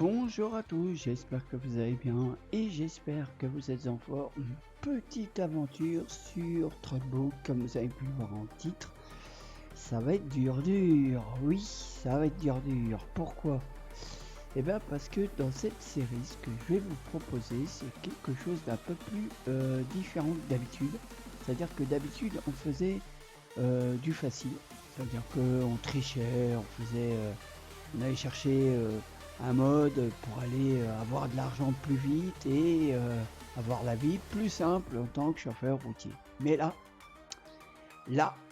Bonjour à tous, j'espère que vous allez bien et j'espère que vous êtes en forme. Une petite aventure sur Trudbook, comme vous avez pu le voir en titre. Ça va être dur, oui, ça va être dur. Pourquoi? Eh bien parce que dans cette série, ce que je vais vous proposer, c'est quelque chose d'un peu plus différent que d'habitude. C'est-à-dire que d'habitude, on faisait du facile. C'est-à-dire qu'on trichait, on allait chercher un mode pour aller avoir de l'argent plus vite et avoir la vie plus simple en tant que chauffeur routier. Mais là,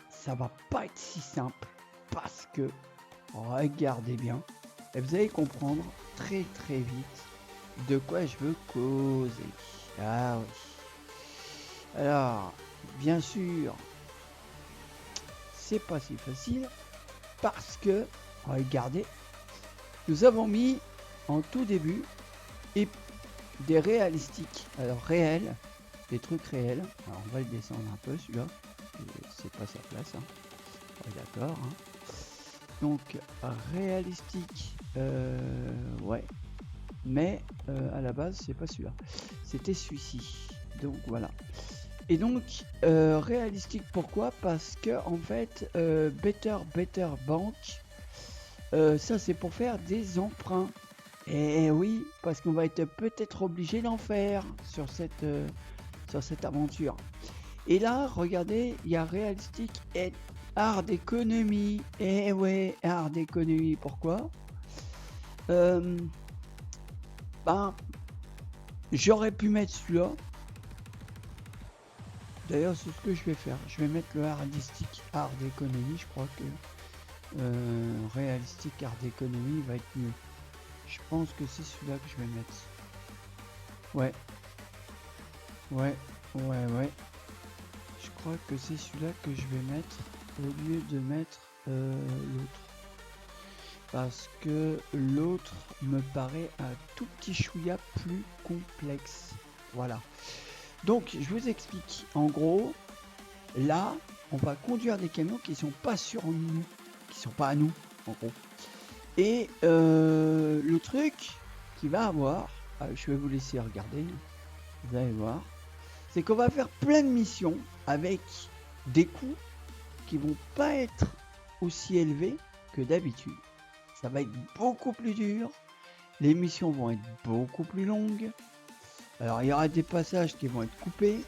ça va pas être si simple parce que, regardez bien, et vous allez comprendre très vite de quoi je veux causer. Ah oui. Alors, bien sûr, c'est pas si facile parce que, regardez, nous avons mis en tout début et des réalistiques, alors réels, des trucs réels. Alors on va le descendre un peu celui-là, c'est pas sa place, hein. Ouais, d'accord, hein. Donc réalistique, ouais, mais à la base c'est pas celui-là, c'était celui-ci. Donc voilà. Et donc réalistique, pourquoi? Parce que en fait Better Bank, ça c'est pour faire des emprunts. Et oui, parce qu'on va être peut-être obligé d'en faire sur cette aventure. Et là, regardez, il y a réalistique et art d'économie. Et ouais, art d'économie, pourquoi? Ben, j'aurais pu mettre celui-là. D'ailleurs, c'est ce que je vais faire. Je vais mettre le réalistique art d'économie. Je crois que réalistique art d'économie va être mieux. Je pense que c'est celui-là que je vais mettre. Ouais. Je crois que c'est celui-là que je vais mettre au lieu de mettre l'autre. Parce que l'autre me paraît un tout petit chouïa plus complexe. Voilà. Donc, je vous explique. En gros, là, on va conduire des camions qui sont pas sur nous, qui sont pas à nous, en gros. Et le truc qu'il va avoir, je vais vous laisser regarder, vous allez voir, c'est qu'on va faire plein de missions avec des coûts qui vont pas être aussi élevés que d'habitude. Ça va être beaucoup plus dur, les missions vont être beaucoup plus longues. Alors il y aura des passages qui vont être coupés.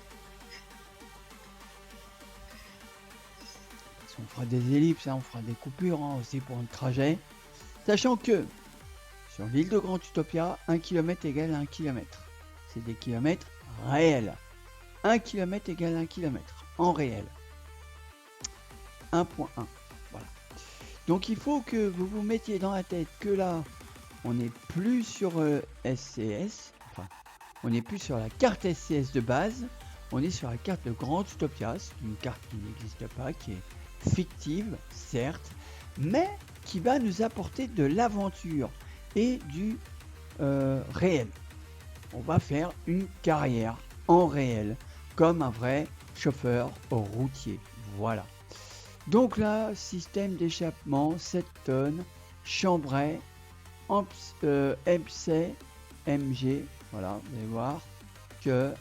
On fera des ellipses, hein, on fera des coupures aussi pour un trajet. Sachant que sur l'île de Grand Utopia, 1 km égale 1 km. C'est des kilomètres réels. 1 km égale 1 km en réel. 1.1. Voilà. Donc il faut que vous vous mettiez dans la tête que là, on n'est plus sur SCS. Enfin, on n'est plus sur la carte SCS de base. On est sur la carte de Grand Utopia. C'est une carte qui n'existe pas, qui est fictive, certes, mais qui va nous apporter de l'aventure et du réel. On va faire une carrière en réel, comme un vrai chauffeur routier. Voilà. Donc là, système d'échappement, 7 tonnes, chambray, MC, MG. Voilà, vous allez voir que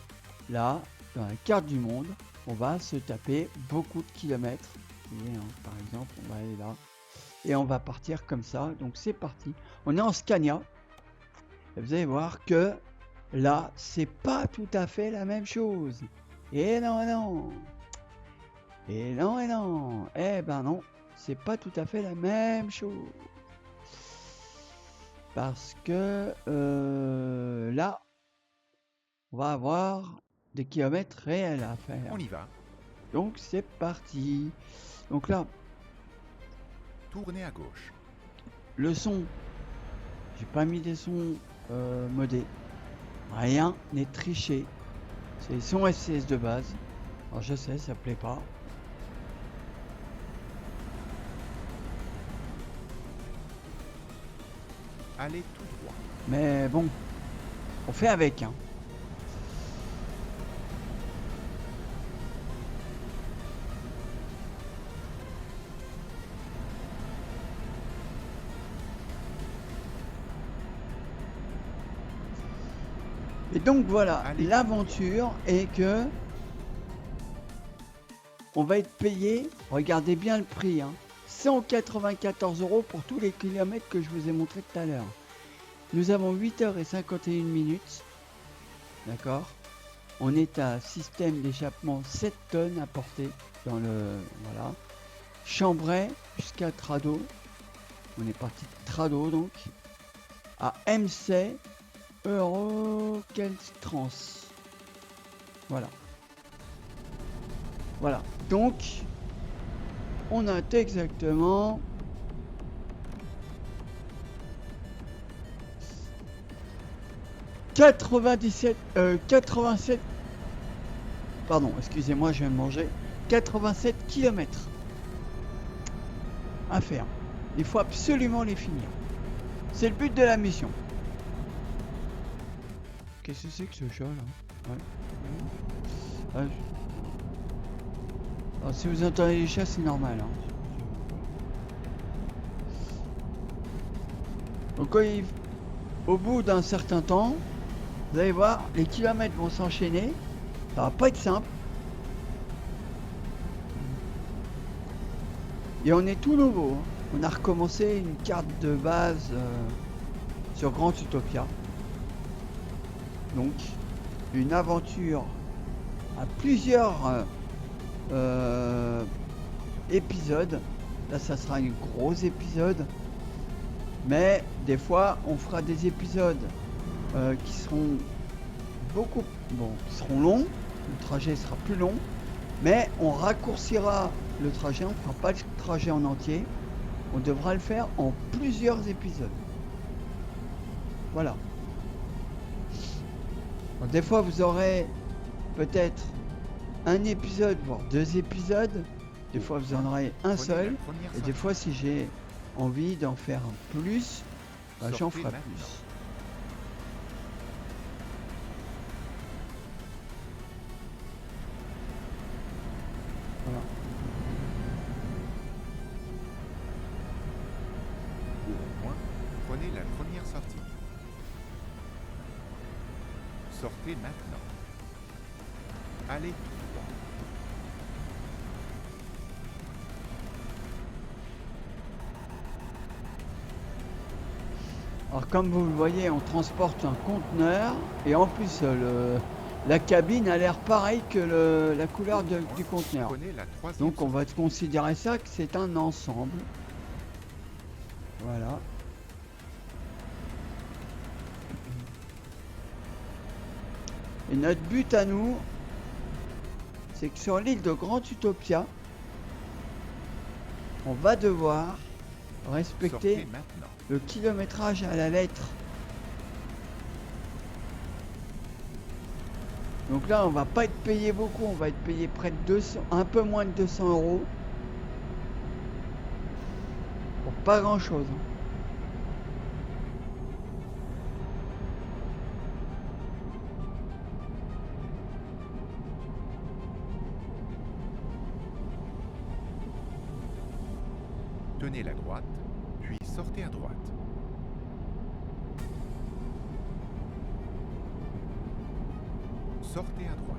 là, dans la carte du monde, on va se taper beaucoup de kilomètres. Et, hein, par exemple, on va aller là. Et on va partir comme ça. Donc c'est parti. On est en Scania. Et vous allez voir que là, c'est pas tout à fait la même chose. Et non. Et non. Eh ben non, c'est pas tout à fait la même chose. Parce que là, on va avoir des kilomètres réels à faire. On y va. Donc c'est parti. Donc là, Tournez à gauche. le son, j'ai pas mis des sons modés. Rien n'est triché. C'est les sons SCS de base. Alors je sais, ça plaît pas. Allez tout droit. Mais bon, on fait avec, hein. Et donc voilà, Allez. l'aventure est que on va être payé, regardez bien le prix, hein, 194 € pour tous les kilomètres que je vous ai montré tout à l'heure. Nous avons 8h51 minutes, d'accord. On est à système d'échappement 7 tonnes à porter dans le... Voilà. Chambray jusqu'à Trado. On est parti de Trado donc. À MC Euroceltrans. Voilà. Voilà. Donc, on a exactement... « 87... Pardon, excusez-moi, je viens de manger. 87 km à faire. Il faut absolument les finir. C'est le but de la mission. Qu'est-ce que c'est que ce chat là? Ouais. Alors, si vous entendez les chats, c'est normal. Hein. Donc, au bout d'un certain temps, vous allez voir, les kilomètres vont s'enchaîner. Ça va pas être simple. Et on est tout nouveau. Hein. On a recommencé une carte de base sur Grand Utopia. Donc, une aventure à plusieurs épisodes. Là, ça sera un gros épisode. Mais des fois, on fera des épisodes qui seront qui seront longs. Le trajet sera plus long. Mais on raccourcira le trajet. On ne fera pas le trajet en entier. On devra le faire en plusieurs épisodes. Voilà. Donc, des fois, vous aurez peut-être un épisode, voire 2 épisodes. Des fois, vous en aurez un seul. Et des fois, si j'ai envie d'en faire un plus, bah, j'en ferai plus. Voilà. Au point, prenez la première sortie. Sortez maintenant. Allez tout droit. Alors comme vous le voyez, on transporte un conteneur et en plus la cabine a l'air pareille que la couleur du conteneur. Donc on va considérer ça que c'est un ensemble. Voilà. Et notre but à nous, c'est que sur l'île de Grand Utopia, on va devoir respecter le kilométrage à la lettre. Donc là, on va pas être payé beaucoup, on va être payé près de 200, un peu moins de 200 € pour pas grand chose. Tenez la droite, puis sortez à droite. Sortez à droite.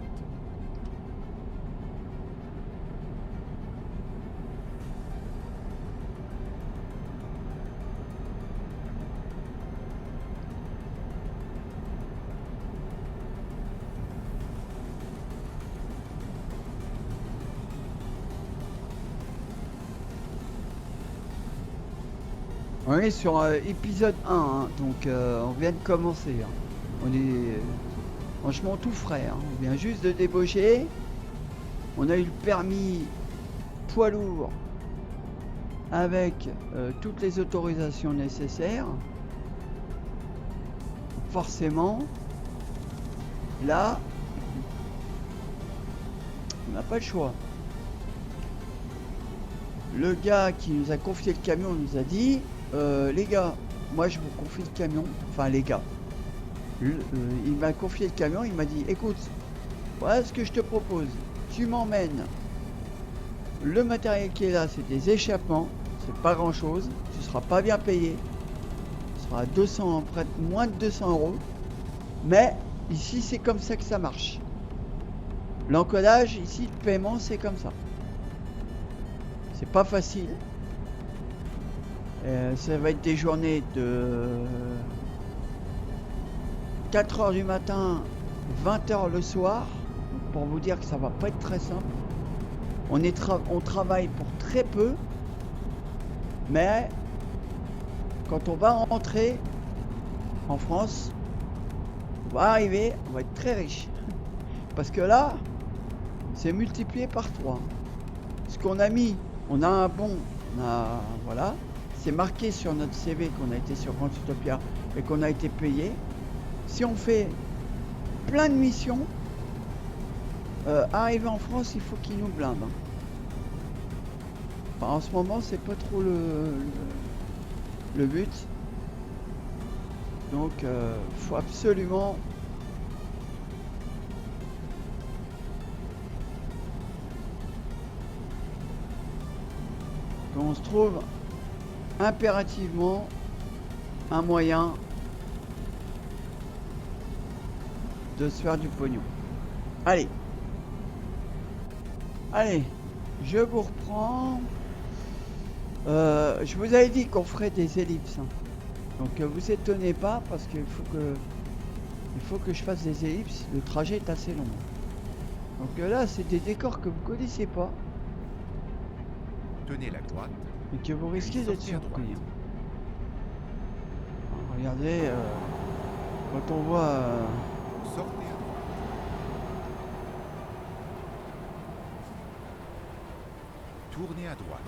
On est sur épisode 1, hein, donc on vient de commencer. Hein. On est franchement tout frais. Hein. On vient juste de débaucher. On a eu le permis poids lourd avec toutes les autorisations nécessaires. Forcément, là, on n'a pas le choix. Le gars qui nous a confié le camion nous a dit les gars, moi je vous confie le camion, enfin les gars, il m'a confié le camion, il m'a dit écoute, voilà ce que je te propose, tu m'emmènes, le matériel qui est là c'est des échappements, c'est pas grand chose, tu seras pas bien payé, tu seras à 200, moins de 200 €, mais Ici, c'est comme ça que ça marche. L'encodage, ici, le paiement, c'est comme ça. C'est pas facile. Ça va être des journées de 4 heures du matin, 20 heures le soir. Pour vous dire que ça va pas être très simple. On travaille pour très peu. Mais quand on va rentrer en France, on va arriver, on va être très riche. Parce que là, c'est multiplié par 3. Ce qu'on a mis, on a un bon, voilà, c'est marqué sur notre CV qu'on a été sur Grand Utopia et qu'on a été payé. Si on fait plein de missions, arriver en France, il faut qu'ils nous blindent. Enfin, en ce moment, c'est pas trop le but. Donc, faut absolument qu'on se trouve impérativement un moyen de se faire du pognon. Allez, je vous reprends. Je vous avais dit qu'on ferait des ellipses, hein. Donc vous étonnez pas parce qu'il faut que je fasse des ellipses. Le trajet est assez long. Donc là, c'est des décors que vous connaissez pas. Tenez la droite. Et que vous risquez d'être surpris. Alors, regardez, quand on voit... Sortez à droite. Tournez à droite.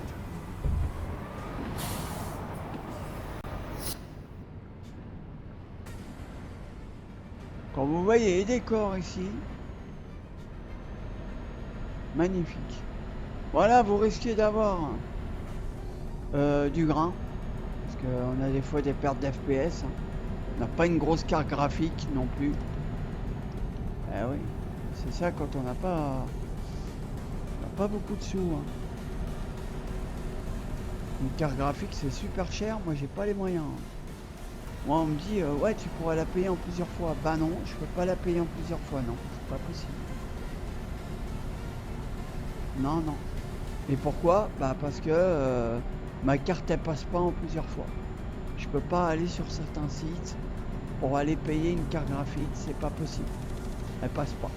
Quand vous voyez les décors ici, magnifique. Voilà, vous risquez d'avoir du grain, parce qu'on a des fois des pertes d'FPS. On n'a pas une grosse carte graphique non plus. Eh oui, c'est ça quand on n'a pas beaucoup de sous, hein. Une carte graphique c'est super cher, moi j'ai pas les moyens. Moi on me dit ouais tu pourrais la payer en plusieurs fois. Bah non, je peux pas la payer en plusieurs fois, non, c'est pas possible. Non. Et pourquoi? Bah parce que ma carte elle passe pas en plusieurs fois. Je peux pas aller sur certains sites pour aller payer une carte graphique, c'est pas possible. Elle passe pas.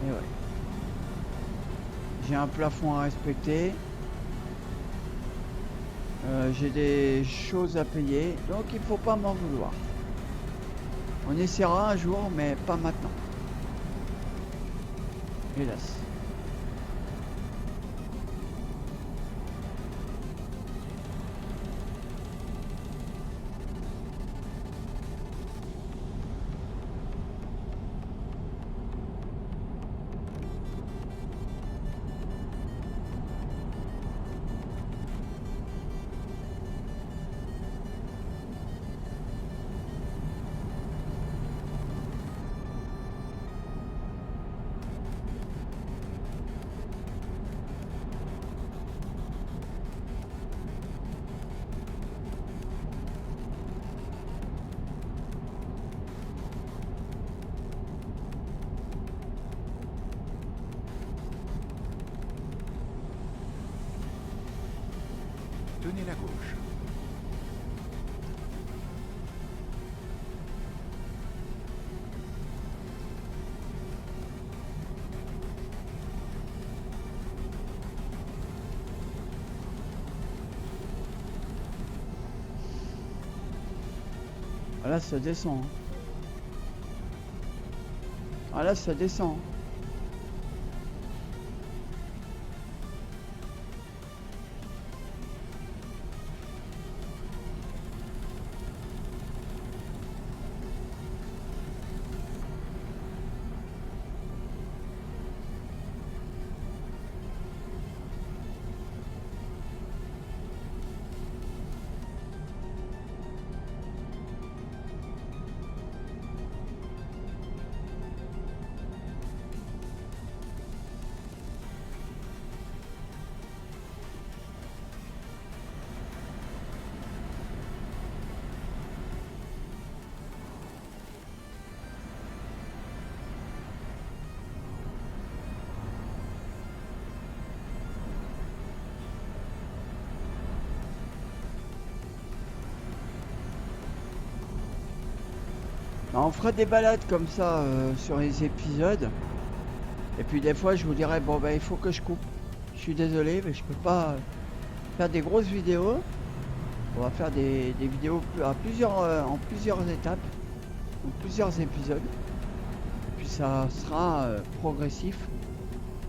Et ouais. J'ai un plafond à respecter. J'ai des choses à payer, donc il faut pas m'en vouloir. On essaiera un jour, mais pas maintenant. Hélas. Tenez la gauche. Ah là ça descend. Ah là ça descend. On fera des balades comme ça sur les épisodes. Et puis des fois je vous dirai bon bah il faut que je coupe. Je suis désolé mais je peux pas faire des grosses vidéos. On va faire des vidéos à en plusieurs étapes, en plusieurs épisodes. Et puis ça sera progressif.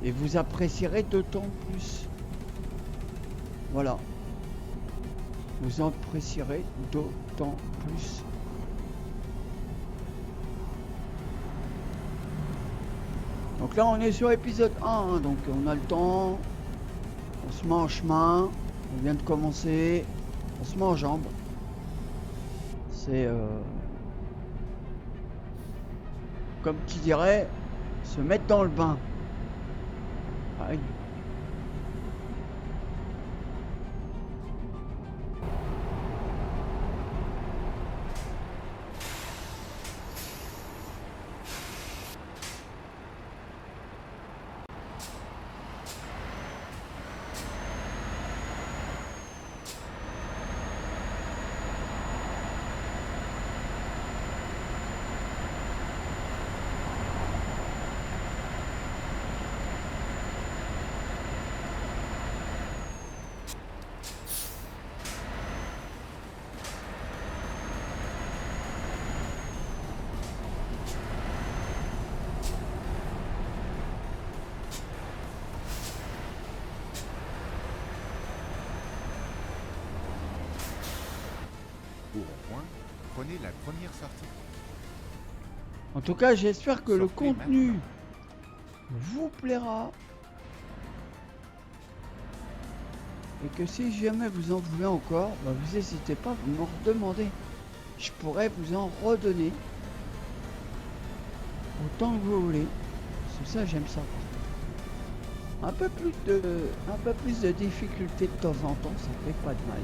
Et vous apprécierez d'autant plus. Voilà. Vous apprécierez d'autant plus. Donc là on est sur épisode 1, hein, donc on a le temps, on se met en chemin, on vient de commencer, on se met en jambes. C'est comme qui dirait se mettre dans le bain. Aïe. Au rond-point, prenez la première sortie. En tout cas, j'espère que le Sortez contenu maintenant. vous plaira. Et que si jamais vous en voulez encore, bah vous n'hésitez pas, vous me redemandez. Je pourrais vous en redonner. Autant que vous voulez. C'est ça, j'aime ça. Un peu plus de difficulté de temps en temps, ça fait pas de mal.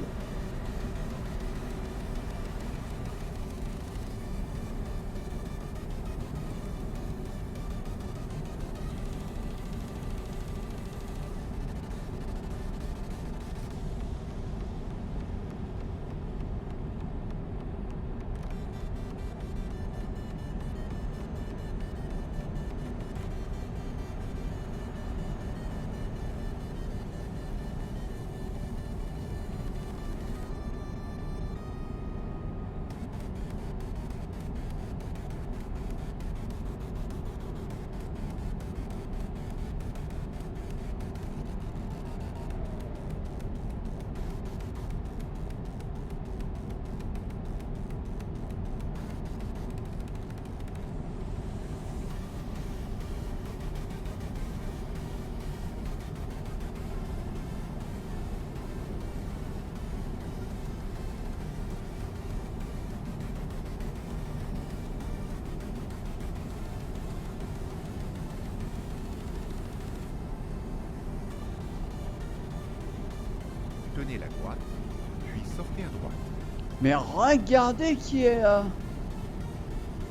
Tenez la droite, puis sortez à droite. Mais regardez qui est là.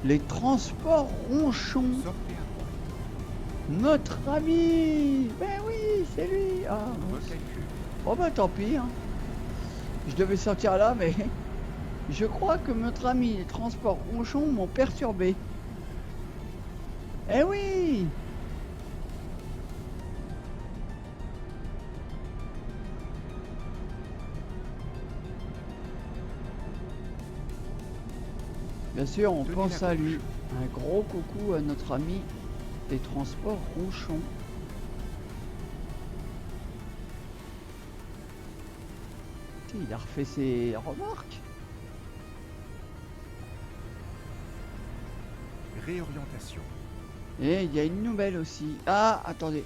Les transports ronchons. Sortez à droite. Notre ami. Ben oui, c'est lui. Ah, Recalcule. oh bah tant pis. Hein. Je devais sortir là, mais je crois que notre ami les transports ronchons m'ont perturbé. Eh oui. Bien sûr, on Tenez pense la à gauche. lui. Un gros coucou à notre ami des transports ronchons. Il a refait ses remarques. Réorientation. Et il y a une nouvelle aussi. Ah, attendez.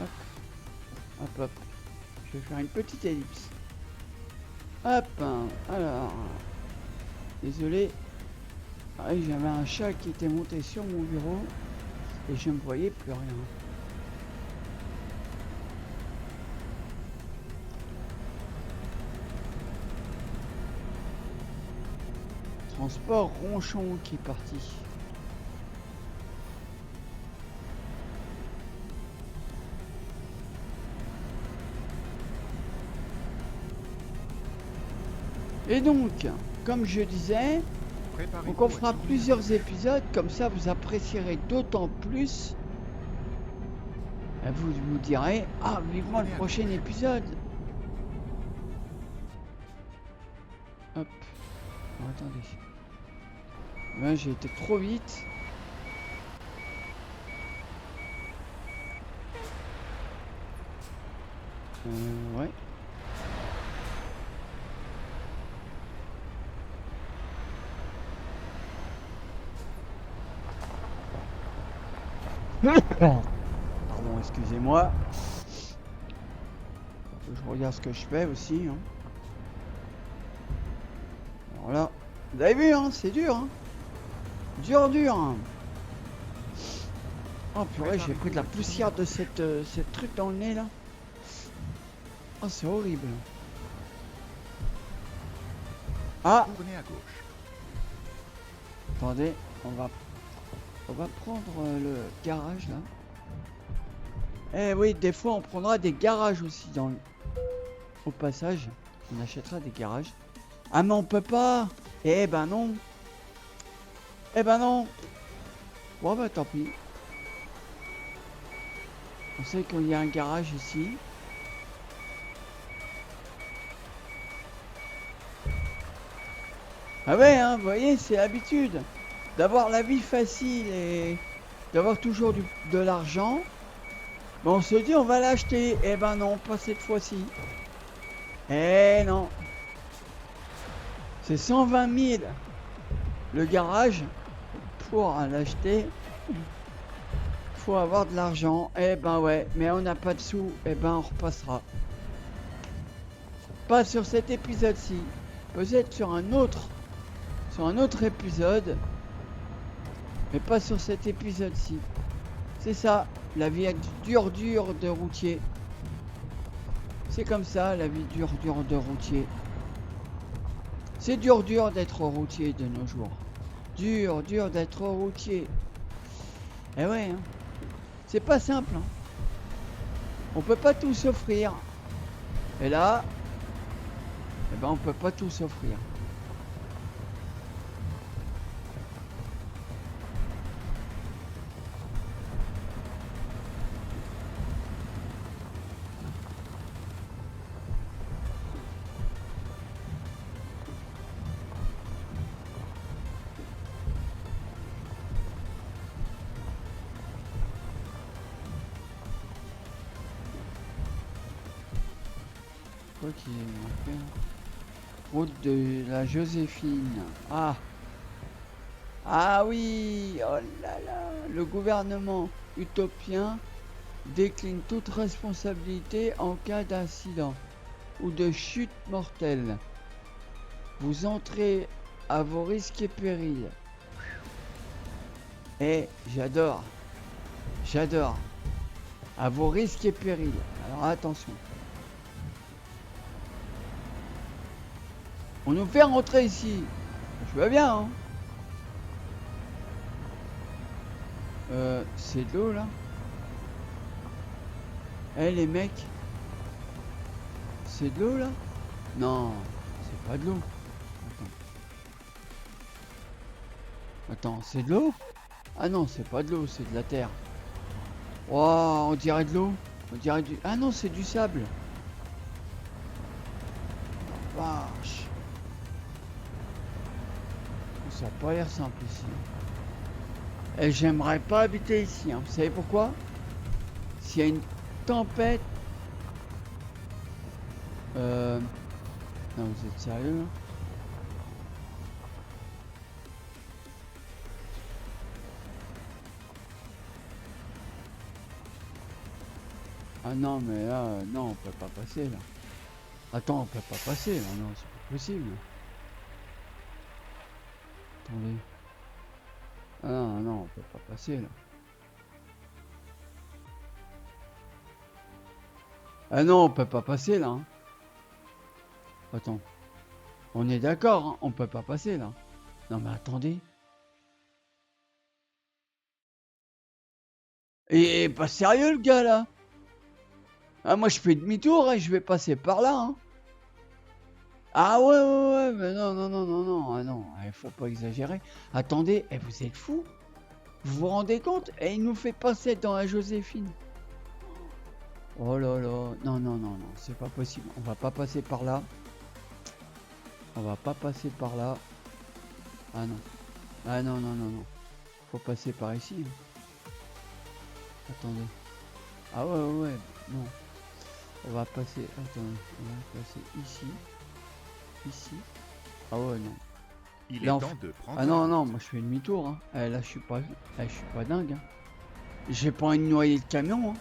Hop. Hop, hop. Je vais faire une petite ellipse. Hop. Alors. Désolé. Ah, j'avais un chat qui était monté sur mon bureau. Et je ne voyais plus rien. Transport ronchon qui est parti. Et donc, comme je disais, Préparez-vous Donc on à fera tourner plusieurs épisodes, comme ça vous apprécierez d'autant plus. Et vous vous direz, ah vivement le prochain épisode. Hop. Oh, attendez. Là j'ai été trop vite. Ouais. Pardon, excusez-moi. Je regarde ce que je fais aussi. Hein. Alors là, vous avez vu, hein, c'est dur. Hein. Dur. Hein. Oh purée, j'ai pris de la poussière de cette truc dans le nez là. Oh, c'est horrible. Ah, Tournez à gauche. attendez, on va prendre le garage là. Eh oui, des fois on prendra des garages aussi au passage. On achètera des garages. Ah mais on peut pas. Eh ben non. Bon bah tant pis. On sait qu'il y a un garage ici. Ah ouais, hein, vous voyez, c'est l'habitude d'avoir la vie facile et d'avoir toujours de l'argent. Mais on se dit on va l'acheter. Eh ben non, pas cette fois-ci. Eh non. C'est 120 000 le garage. Pour l'acheter, faut avoir de l'argent. Eh ben ouais, mais on n'a pas de sous. Eh ben on repassera. Pas sur cet épisode-ci. Peut-être sur un autre épisode. Mais pas sur cet épisode-ci. C'est ça, la vie dure de routier. C'est comme ça, la vie dure de routier. C'est dur d'être routier de nos jours. Dur d'être routier. Eh ouais, hein. C'est pas simple. Hein. On peut pas tout s'offrir. Et là, eh ben on peut pas tout s'offrir. Quoi qu'il y ait route de la Joséphine. Ah oui, oh là là, le gouvernement utopien décline toute responsabilité en cas d'incident ou de chute mortelle. Vous entrez à vos risques et périls. Et j'adore. À vos risques et périls. Alors attention. On nous fait rentrer ici. Je veux bien, hein. C'est de l'eau là. Eh les mecs. C'est de l'eau là? Non, c'est pas de l'eau. Attends, c'est de l'eau? Ah non, c'est pas de l'eau, c'est de la terre. Oh, on dirait de l'eau. On dirait du... Ah non, c'est du sable. Vache. Ça n'a pas l'air simple ici. Et j'aimerais pas habiter ici. Hein. Vous savez pourquoi? S'il y a une tempête... Non, vous êtes sérieux? Ah non, mais là, non, on peut pas passer là. Attends, on peut pas passer là, non, c'est pas possible. Attendez. Ah non, on peut pas passer là. Ah non, on peut pas passer là. Hein. Attends. On est d'accord, hein, on peut pas passer là. Non mais attendez. Et pas sérieux le gars là. Ah moi je fais demi-tour et je vais passer par là. Hein. Ah ouais, ouais, ouais, mais non, non, non, non, non, ah non, il faut pas exagérer. Attendez, vous êtes fous? Vous vous rendez compte? Et il nous fait passer dans la Joséphine. Oh là là, non, non, non, non, c'est pas possible. On va pas passer par là. On va pas passer par là. Ah non. Ah non, non, non, non. Faut passer par ici. Attendez. Ah ouais, ouais, ouais, non. On va passer. Attendez. On va passer ici. Ici. Ah ouais, non. Il Là, est temps de prendre ah la non, route. non, moi je fais demi-tour. Hein. Là, je suis pas dingue. Hein. J'ai pas envie de noyer le camion. Hein.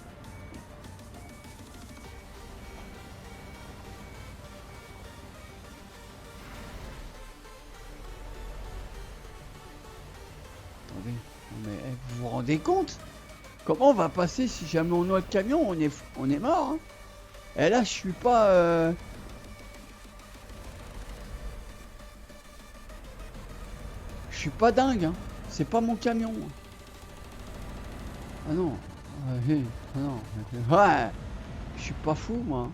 Attendez. Mais vous vous rendez compte? Comment on va passer si jamais on noie le camion? On est mort. Hein. Et là, je suis pas. Je suis pas dingue. Hein. C'est pas mon camion. Ah non. Ah non. Ouais. Je suis pas fou, moi.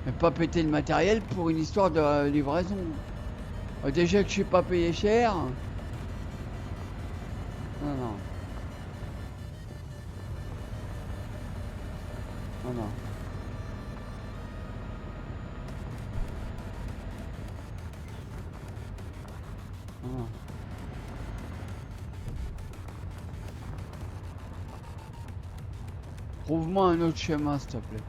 Mais pas péter le matériel pour une histoire de livraison. Déjà que je suis pas payé cher. Non, non. Non, non. Non, non. Trouve-moi un autre chemin, s'il te plaît.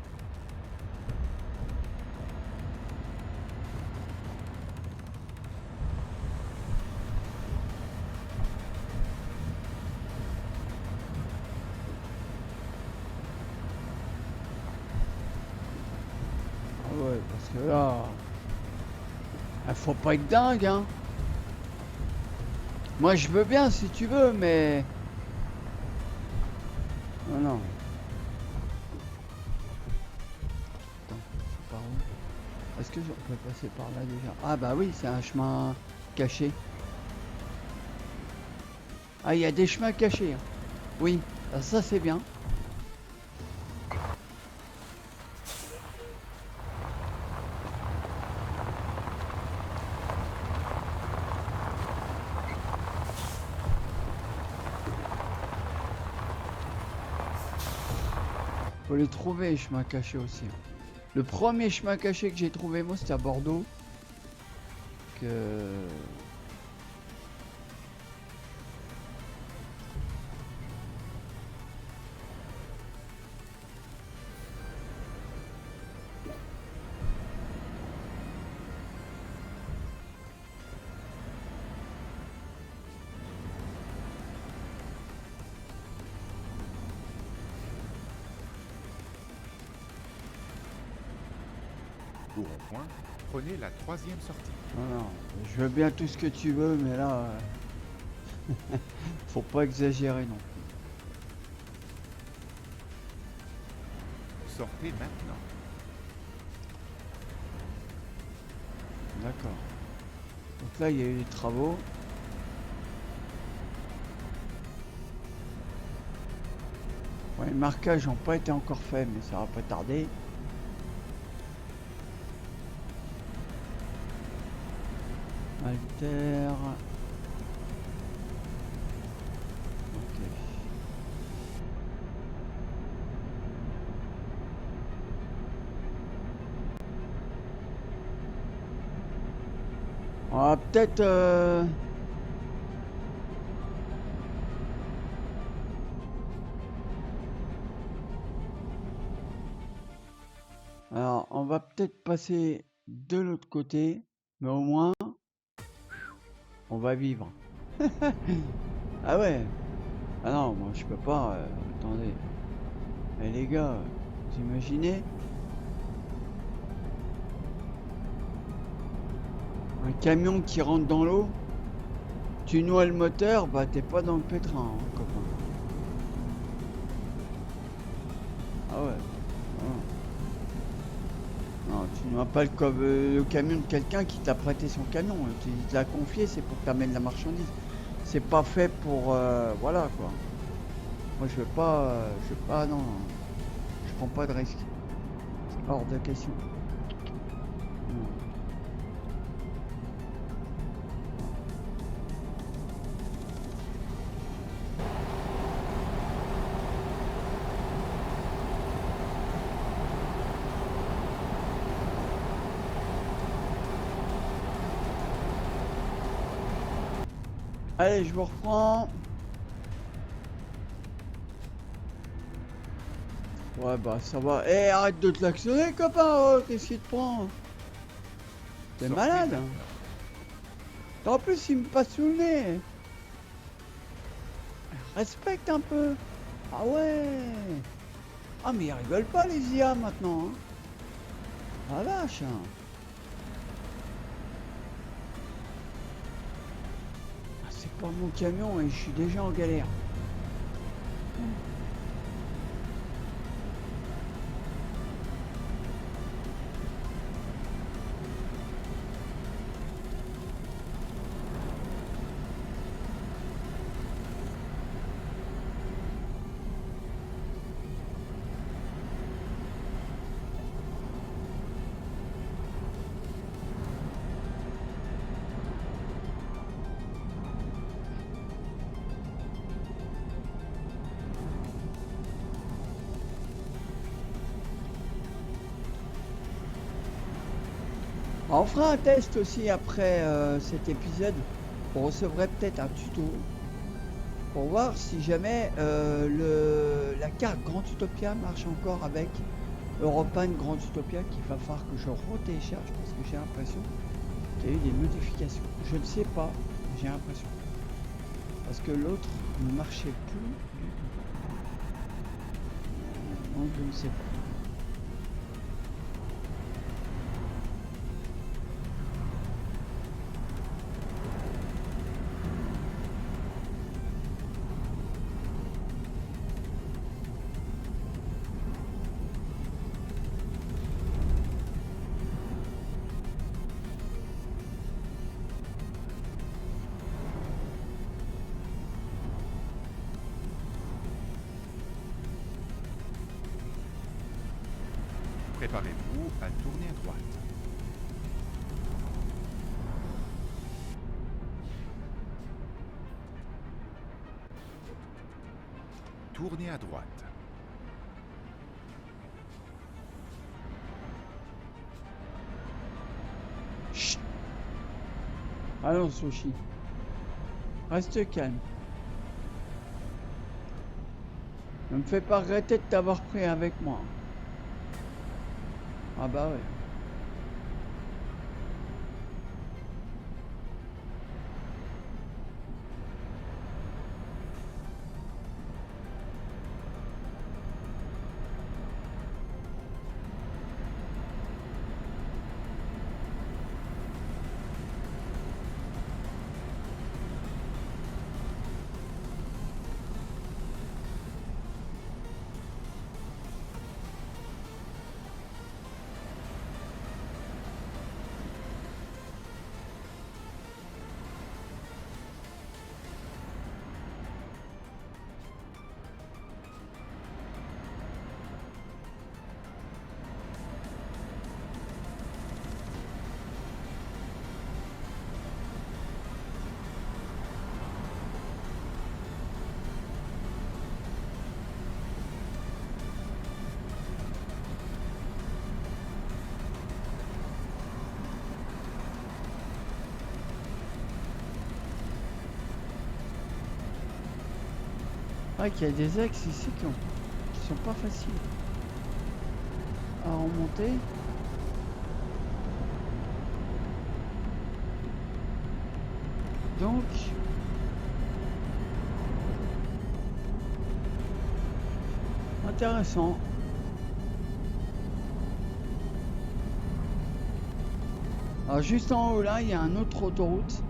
Ah ouais, parce que là... faut pas être dingue, hein. Moi, je veux bien, si tu veux, mais... Non, non. Attends, c'est par où? Est-ce que on peut passer par là déjà? Ah bah oui, c'est un chemin caché. Ah, il y a des chemins cachés. Hein. Oui, ça c'est bien. Faut les trouver, les chemins cachés aussi. Le premier chemin caché que j'ai trouvé, moi, c'était à Bordeaux. Que... Au rond-point, prenez la 3e sortie. Non, non, je veux bien tout ce que tu veux, mais là... faut pas exagérer non plus. Sortez maintenant. D'accord. Donc là, il y a eu des travaux. Ouais, les marquages n'ont pas été encore faits, mais ça va pas tarder. Alter. Ok. On va peut-être... Alors, on va peut-être passer de l'autre côté, mais au moins, on va vivre. Ah ouais. Ah non, moi je peux pas. Attendez. Eh les gars, vous imaginez? Un camion qui rentre dans l'eau, tu noies le moteur, bah t'es pas dans le pétrin, hein, copain. Ah ouais. Non, tu noies pas le camion de quelqu'un qui t'a prêté son camion. Tu te l'as confié, c'est pour que t'amènes la marchandise. C'est pas fait pour... voilà quoi. Moi je veux pas... non, je prends pas de risque. C'est hors de question. Non. Allez, je vous reprends. Ouais, bah ça va. Eh, arrête de te l'actionner, copain. Oh, qu'est-ce qu'il te prend? T'es Sortez malade, hein. maintenant. En plus, il me passe sous le nez. Respecte un peu. Ah ouais. Ah, mais ils rigolent pas, les IA, maintenant. Hein. Ah vache. Hein. Ah, c'est pas mon camion et je suis déjà en galère. On fera un test aussi après cet épisode. On recevrait peut-être un tuto pour voir si jamais la carte Grand Utopia marche encore avec Europan Grand Utopia, qu'il va falloir que je retélécharge parce que j'ai l'impression qu'il y a eu des modifications. Je ne sais pas, j'ai l'impression. Parce que l'autre ne marchait plus du tout. Donc je ne sais pas. Préparez-vous à tourner à droite. Tournez à droite. Chut. Allons, Sushi. Reste calme. Ne me fais pas regretter de t'avoir pris avec moi. Ah bah ouais. Ouais, qu'il y a des axes ici qui sont pas faciles à remonter. Donc, intéressant. Alors juste en haut là, il y a une autre autoroute.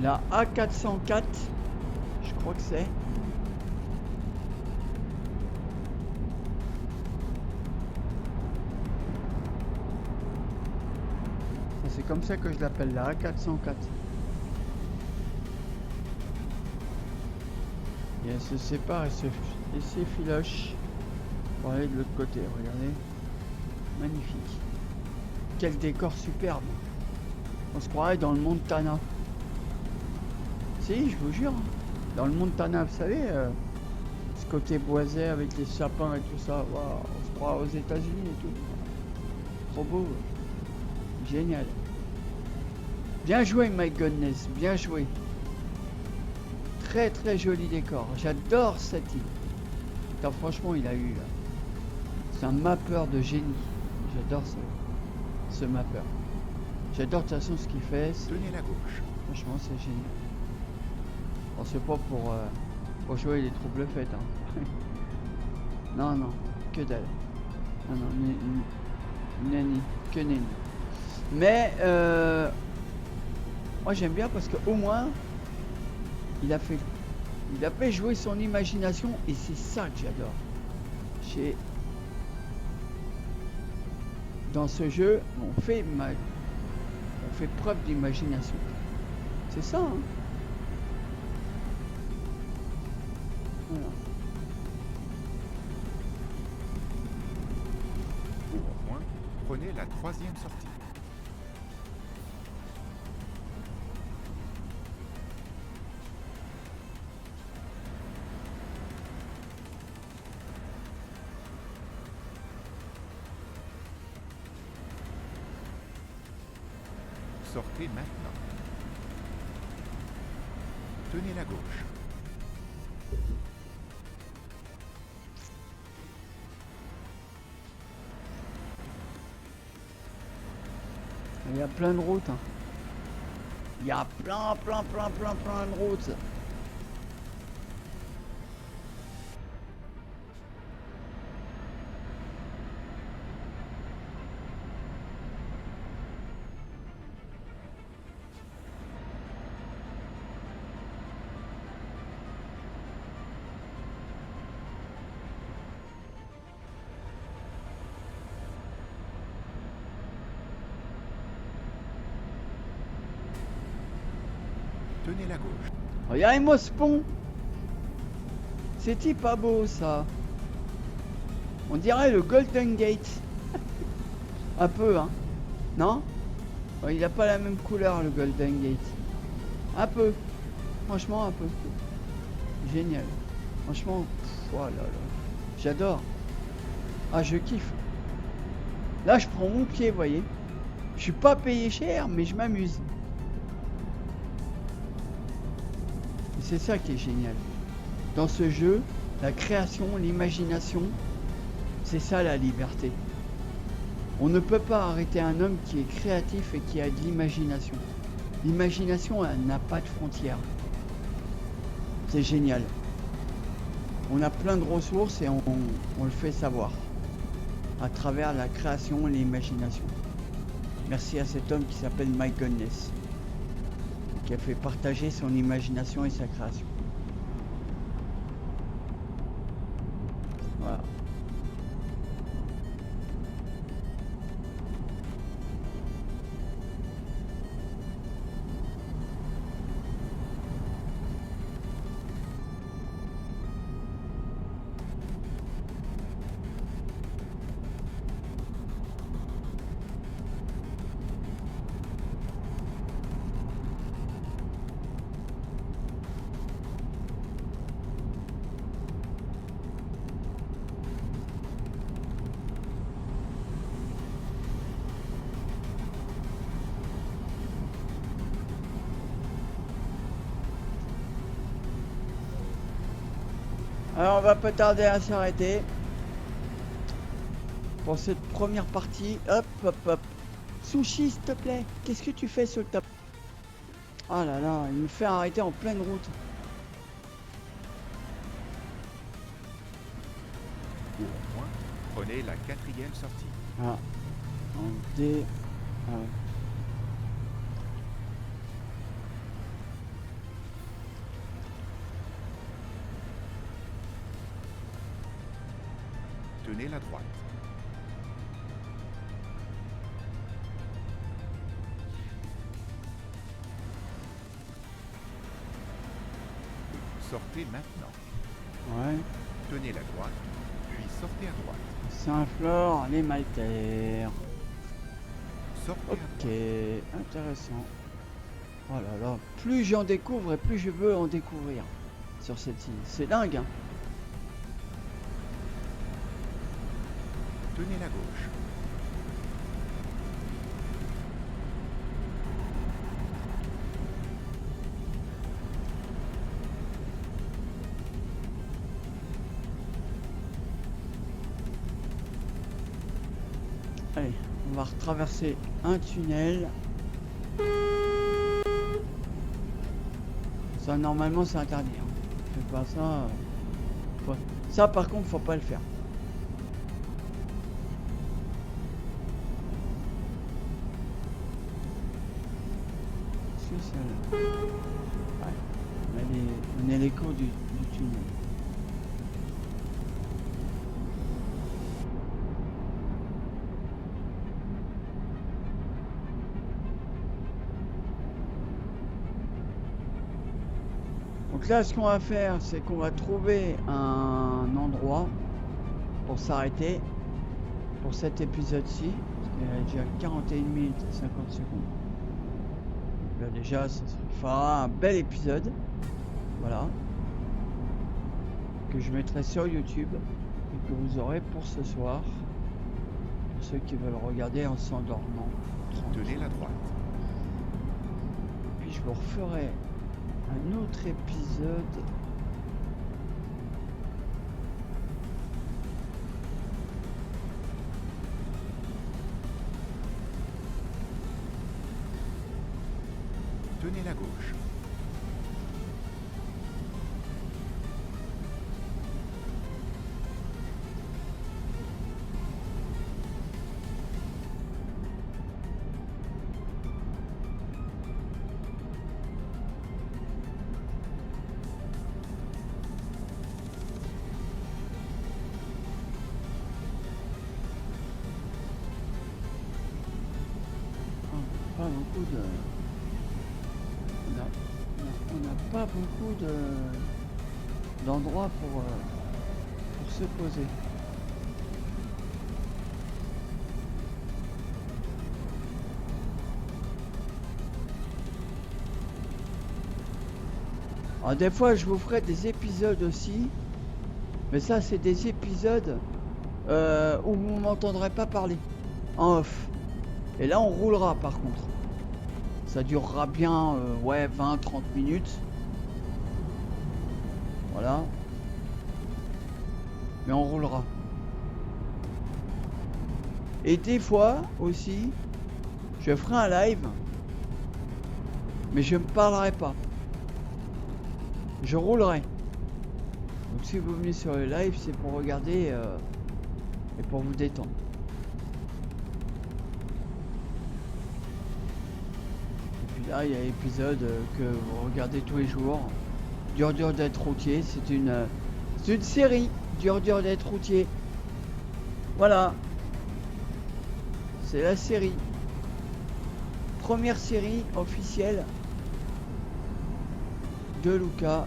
La A404, je crois que c'est. C'est comme ça que je l'appelle, la A404. Et elle se sépare et s'effiloche. pour aller de l'autre côté, regardez. Magnifique. Quel décor superbe. On se croirait dans le Montana. Si, je vous jure. Dans le Montana, vous savez, ce côté boisé avec les sapins et tout ça. Waouh, on se croit aux États-Unis et tout. Trop beau. Génial. Bien joué, my goodness. Bien joué. Très très joli décor. J'adore cette île. Putain, franchement, il a eu... C'est un mappeur de génie. J'adore ce mappeur. J'adore de toute façon ce qu'il fait. Tenez la gauche. Franchement, c'est génial. Bon, c'est pas pour jouer les troubles faits. Hein. Non, non, que dalle. Non, non, nenni, que nenni. Mais, moi j'aime bien parce qu'au moins, il a fait jouer son imagination et c'est ça que j'adore. Dans ce jeu, on fait preuve d'imagination. C'est ça, hein. Voilà. Au point, prenez la 3e sortie. Sortez maintenant. Tenez la gauche. Il y a plein de routes. Hein. Il y a plein de routes. Tenez la gauche. Regardez-moi ce pont. C'est pas beau ça. On dirait le Golden Gate. Un peu, hein. Non? Il n'a pas la même couleur le Golden Gate. Un peu. Franchement, un peu. Génial. Franchement, oh là là. J'adore. Ah, je kiffe. Là, je prends mon pied, vous voyez. Je suis pas payé cher, mais je m'amuse. C'est ça qui est génial. Dans ce jeu, la création, l'imagination, c'est ça la liberté. On ne peut pas arrêter un homme qui est créatif et qui a de l'imagination. L'imagination, elle n'a pas de frontières. C'est génial. On a plein de ressources et on le fait savoir. À travers la création et l'imagination. Merci à cet homme qui s'appelle Mike Goodness. Qui a fait partager son imagination et sa création. Voilà. Alors on va pas tarder à s'arrêter pour cette première partie. Hop hop hop. Sushi s'il te plaît. Qu'est-ce que tu fais sur le tapis? Oh là là, il me fait arrêter en pleine route. Au point, prenez la 4e sortie. Ah. En D. Ah. Tenez la droite. Sortez maintenant. Ouais. Tenez la droite, puis Sortez à droite. Saint-Flore, les Maltaires. Sortez à droite. Ok, intéressant. Oh là là, plus j'en découvre et plus je veux en découvrir sur cette île. C'est dingue, hein. Tenez la gauche. Allez, on va retraverser un tunnel. Ça, normalement, c'est interdit, hein. Fais pas ça. Ça, par contre, faut pas le faire. Ouais. On a l'écho du tunnel. Donc là, ce qu'on va faire, c'est qu'on va trouver un endroit pour s'arrêter pour cet épisode-ci. Parce qu'il y a déjà 41 minutes et 50 secondes. Donc là, déjà, ça fera un bel épisode. Voilà. Que je mettrai sur YouTube et que vous aurez pour ce soir. Pour ceux qui veulent regarder en s'endormant. Tenez la droite. Puis je vous referai un autre épisode. Tenez la gauche. Pas beaucoup de... On n'a pas beaucoup d'endroits pour se poser. Alors des fois je vous ferai des épisodes aussi, mais ça c'est des épisodes où vous m'entendrez pas parler en off. Et là on roulera par contre. Ça durera bien ouais 20-30 minutes. Voilà. Mais on roulera. Et des fois aussi, je ferai un live, mais je ne parlerai pas. Je roulerai. Donc si vous venez sur le live, c'est pour regarder et pour vous détendre. Et puis là, il y a l'épisode que vous regardez tous les jours. Dur d'être routier, c'est une série. Dur d'être routier. Voilà. C'est la série. Première série officielle de Luca.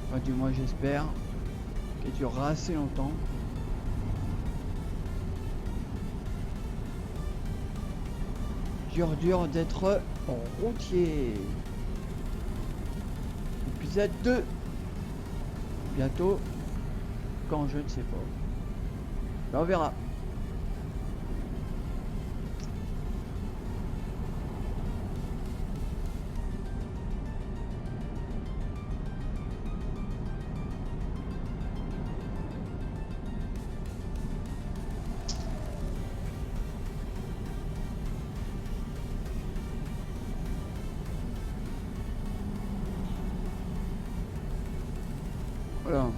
Enfin, du moins j'espère. Qui durera assez longtemps. Dur d'être routier. Épisode 2. Bientôt. Quand je ne sais pas. Ben, on verra. Voilà.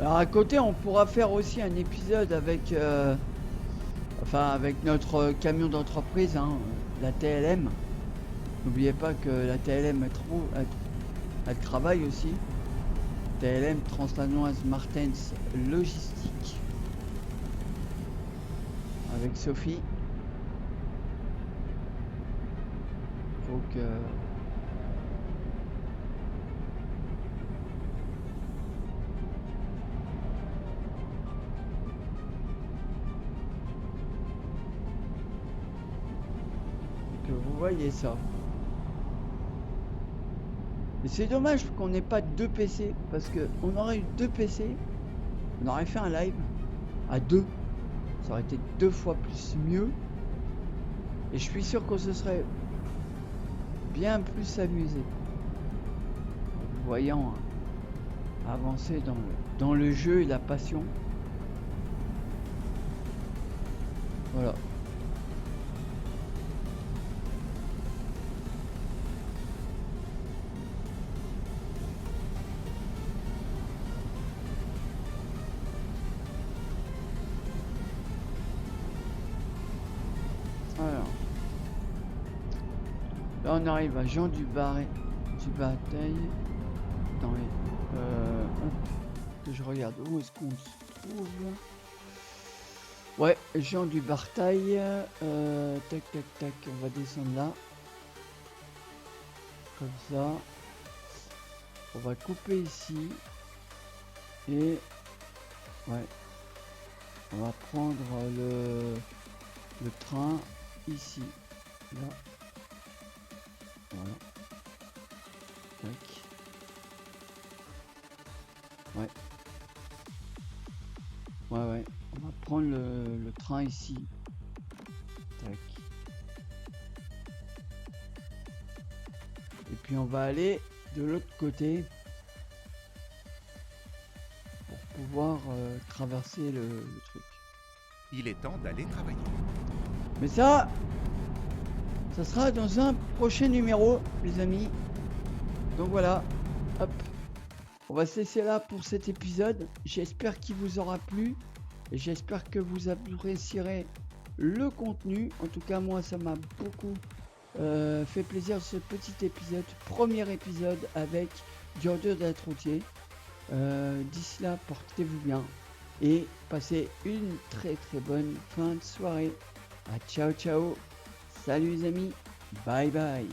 Alors à côté, on pourra faire aussi un épisode avec, avec notre camion d'entreprise, hein, la TLM. N'oubliez pas que la TLM elle travaille aussi. TLM Translanoise Martens Logistique. Avec Sophie. Faut que... vous voyez ça. Et c'est dommage qu'on n'ait pas 2 PC, parce que on aurait eu 2 PC, on aurait fait un live à 2. Ça aurait été 2 fois plus mieux. Et je suis sûr que ce serait bien plus amusé. Voyant avancer dans le jeu et la passion. Voilà. Alors. Là on arrive à Jean du Bataille. Dans les... que je regarde où est-ce qu'on se trouve. Ouais, Jean du Bataille. Tac tac tac, on va descendre là. Comme ça. On va couper ici. Et... ouais. On va prendre le train ici. Là. Voilà. Tac. Ouais. Ouais. On va prendre le train ici. Tac. Et puis on va aller de l'autre côté pour pouvoir traverser le truc. Il est temps d'aller travailler. Mais ça sera dans un prochain numéro, les amis. Donc voilà, hop. On va se laisser là pour cet épisode. J'espère qu'il vous aura plu. Et j'espère que vous apprécierez le contenu. En tout cas, moi, ça m'a beaucoup fait plaisir ce petit épisode. Premier épisode avec Dur d'être routier. D'ici là, portez-vous bien. Et passez une très très bonne fin de soirée. Ciao ciao. Salut les amis. Bye bye.